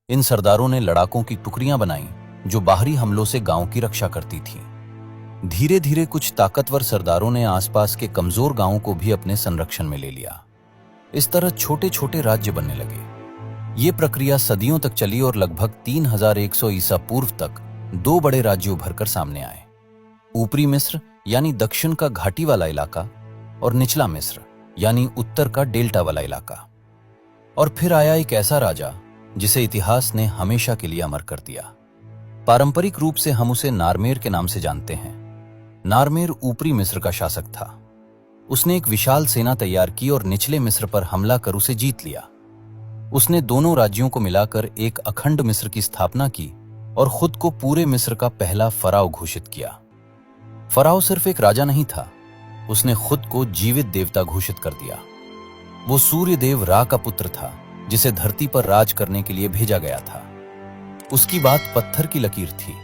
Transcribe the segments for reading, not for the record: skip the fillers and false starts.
इन सरदारों ने लड़ाकों की टुकड़ियां बनाई जो बाहरी हमलों से गांव की रक्षा करती थीं। धीरे धीरे कुछ ताकतवर सरदारों ने आसपास के कमजोर गांवों को भी अपने संरक्षण में ले लिया। इस तरह छोटे छोटे राज्य बनने लगे। ये प्रक्रिया सदियों तक चली और लगभग 3100 ईसा पूर्व तक दो बड़े राज्य उभर कर सामने आए। ऊपरी मिस्र यानी दक्षिण का घाटी वाला इलाका और निचला मिस्र यानी उत्तर का डेल्टा वाला इलाका। और फिर आया एक ऐसा राजा जिसे इतिहास ने हमेशा के लिए अमर कर दिया। पारंपरिक रूप से हम उसे नारमेर के नाम से जानते हैं। नारमेर ऊपरी मिस्र का शासक था। उसने एक विशाल सेना तैयार की और निचले मिस्र पर हमला कर उसे जीत लिया। उसने दोनों राज्यों को मिलाकर एक अखंड मिस्र की स्थापना की और खुद को पूरे मिस्र का पहला फराव घोषित किया। फराव सिर्फ एक राजा नहीं था, उसने खुद को जीवित देवता घोषित कर दिया। वो सूर्य देव रा का पुत्र था जिसे धरती पर राज करने के लिए भेजा गया था। उसकी बात पत्थर की लकीर थी,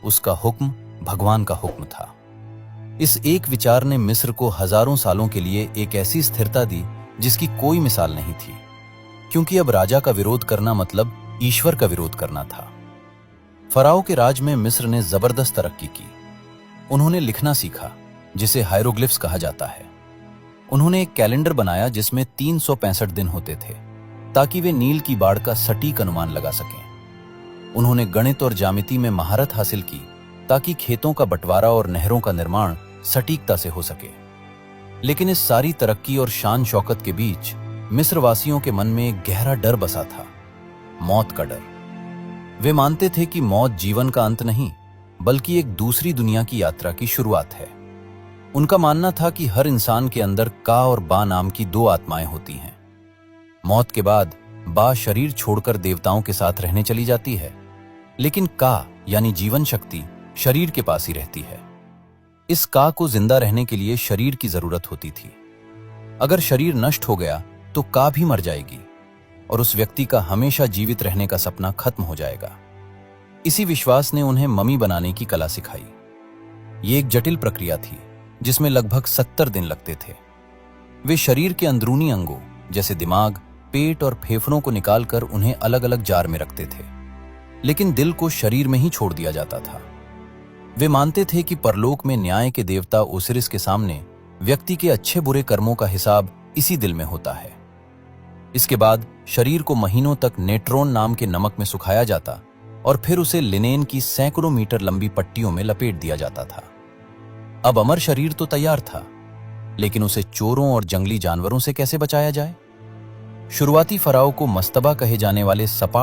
उसका हुक्म भगवान का हुक्म था। इस एक विचार ने मिस्र को हजारों सालों के लिए एक ऐसी स्थिरता दी जिसकी कोई मिसाल नहीं थी, क्योंकि अब राजा का विरोध करना मतलब ईश्वर का विरोध करना था। फराओ के राज में मिस्र ने जबरदस्त तरक्की की। उन्होंने लिखना सीखा, जिसे हायरोग्लिफ्स कहा जाता है। उन्होंने एक कैलेंडर बनाया जिसमें 365 दिन होते थे, ताकि वे नील की बाढ़ का सटीक अनुमान लगा सकें। उन्होंने गणित और ज्यामिति में महारत हासिल की, ताकि खेतों का बंटवारा और नहरों का निर्माण सटीकता से हो सके। लेकिन इस सारी तरक्की और शान शौकत के बीच मिस्रवासियों के मन में एक गहरा डर बसा था, मौत का डर। वे मानते थे कि मौत जीवन का अंत नहीं, बल्कि एक दूसरी दुनिया की यात्रा की शुरुआत है। उनका मानना था कि हर इंसान के अंदर का और बा नाम की दो आत्माएं होती हैं। मौत के बाद बा शरीर छोड़कर देवताओं के साथ रहने चली जाती है, लेकिन का यानी जीवन शक्ति शरीर के पास ही रहती है। इस का को जिंदा रहने के लिए शरीर की जरूरत होती थी। अगर शरीर नष्ट हो गया तो का भी मर जाएगी और उस व्यक्ति का हमेशा जीवित रहने का सपना खत्म हो जाएगा। इसी विश्वास ने उन्हें ममी बनाने की कला सिखाई। ये एक जटिल प्रक्रिया थी जिसमें लगभग 70 दिन लगते थे। वे शरीर के अंदरूनी अंगों जैसे दिमाग, पेट और फेफड़ों को निकालकर उन्हें अलग अलग जार में रखते थे, लेकिन दिल को शरीर में ही छोड़ दिया जाता था। वे मानते थे कि परलोक में न्याय के देवता ओसिरिस के सामने व्यक्ति के अच्छे बुरे कर्मों का हिसाब इसी दिल में होता है। इसके बाद शरीर को महीनों तक नेट्रोन नाम के नमक में सुखाया जाता और फिर उसे लिनेन की सैकड़ों मीटर लंबी पट्टियों में लपेट दिया जाता था। अब अमर शरीर तो तैयार था, लेकिन उसे चोरों और जंगली जानवरों से कैसे बचाया जाए? शुरुआती फराओ को मस्तबा कहे जाने वाले सपाट